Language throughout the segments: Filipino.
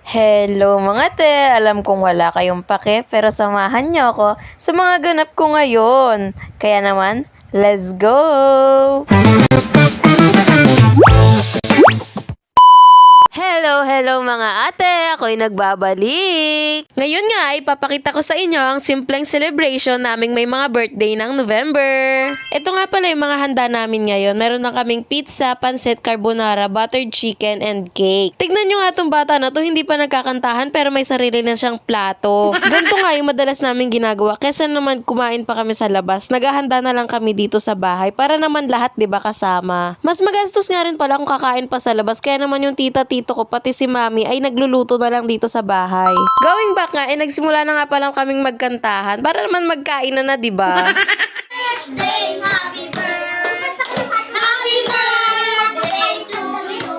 Hello mga te! Alam kong wala kayong pake pero samahan niyo ako sa mga ganap ko ngayon. Kaya naman, let's go! Hello mga ate! Ako'y nagbabalik! Ngayon nga, ipapakita ko sa inyo ang simpleng celebration naming may mga birthday ng November. Ito nga pala yung mga handa namin ngayon. Meron na kaming pizza, pancit, carbonara, buttered chicken, and cake. Tignan nyo nga itong bata na to, hindi pa nagkakantahan pero may sarili na siyang plato. Ganito nga yung madalas namin ginagawa. Kesa naman kumain pa kami sa labas, naghahanda na lang kami dito sa bahay para naman lahat 'di ba kasama. Mas magastos nga rin pala kung kakain pa sa labas, kaya naman yung tita-tito ko pati si mami ay nagluluto na lang dito sa bahay. Going back nga, nagsimula na nga palang kaming magkantahan para naman magkain na 'di ba? Birthday, happy birthday, happy birthday to you.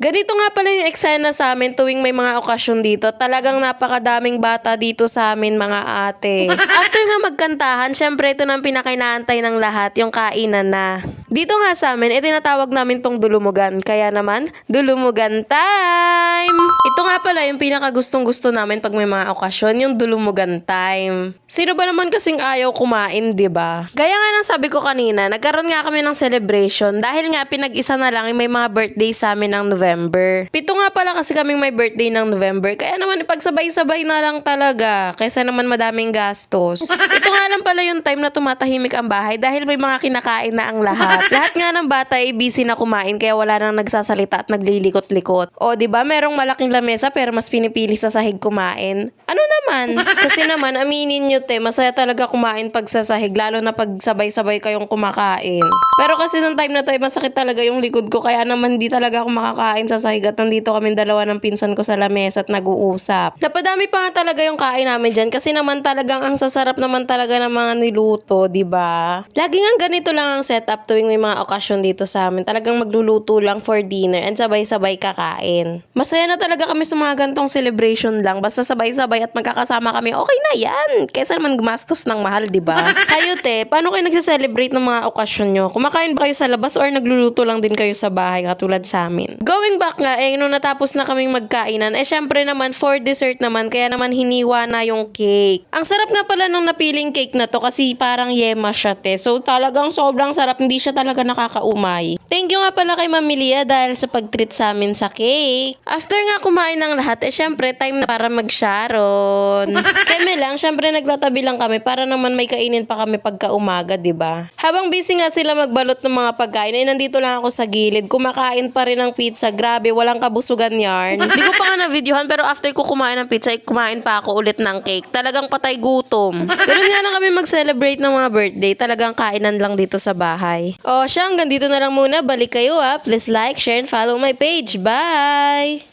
Ganito nga pala yung eksena sa amin tuwing may mga okasyon dito. Talagang napakadaming bata dito sa amin mga ate. After nga magkantahan, syempre ito na ang pinakainaantay ng lahat, yung kainan na. Dito nga sa amin, tinatawag namin tong dulumugan. Kaya naman, dulumugan time! Ito nga pala yung pinakagustong gusto namin pag may mga okasyon, yung dulumugan time. Sino ba naman kasing ayaw kumain, di ba? Gaya nga ng sabi ko kanina, nagkaroon nga kami ng celebration dahil nga pinag-isa na lang yung may mga birthday sa amin ng November. Pito nga pala kasi kaming may birthday ng November, kaya naman ipagsabay-sabay na lang talaga kaysa naman madaming gastos. Ito nga lang pala yung time na tumatahimik ang bahay dahil may mga kinakain na ang lahat. Lahat nga ng bata ay busy na kumain kaya wala nang nagsasalita at naglilikot-likot. O di ba merong malaking lamesa pero mas pinipili sa sahig kumain? Ano naman? Kasi naman aminin nyo te, masaya talaga kumain pag sa sahig lalo na pag sabay-sabay kayong kumakain. Pero kasi nung time na to ay masakit talaga yung likod ko kaya naman di talaga ako makakain sa sahig at nandito kami dalawa ng pinsan ko sa lamesa at nag-uusap. Napadami pa nga talaga yung kain namin dyan kasi naman talagang ang sasarap naman talaga ng mga niluto, di ba? Lagi nga ganito lang ang setup tuwing may mga okasyon dito sa amin. Talagang magluluto lang for dinner and sabay-sabay kakain. Masaya na talaga kami sa mga gantong celebration lang. Basta sabay-sabay at magkakasama kami, okay na yan. Kaysa naman gumastos ng mahal, di ba? Kayo te, paano kayo nagse-celebrate ng mga okasyon nyo? Kumakain ba kayo sa labas or nagluluto lang din kayo sa bahay katulad sa amin? Going back nga, nung natapos na kaming magkainan, syempre naman for dessert naman, kaya naman hiniwa na yung cake. Ang sarap nga pala ng napiling cake na to kasi parang yema siya te. So talagang sobrang sarap, hindi siya talaga nakakaumay. Thank you nga pala kay Mami Lia dahil sa pag-treat sa amin sa cake. After nga kumain ng lahat, syempre time na para mag-sharon. Keme lang, syempre nagtatabi lang kami para naman may kainin pa kami pagka umaga, 'di ba? Habang busy nga sila magbalot ng mga pagkain, nandito lang ako sa gilid, kumakain pa rin ng pizza. Grabe, walang kabusugan yarn. Hindi ko pa nga na-videohan pero after ko kumain ng pizza, kumain pa ako ulit ng cake. Talagang patay gutom. Ganun nga lang kami mag-celebrate ng mga birthday. Talagang kainan lang dito sa bahay. O siya, hanggang dito na lang muna. Balik kayo ha. Please like, share, and follow my page. Bye!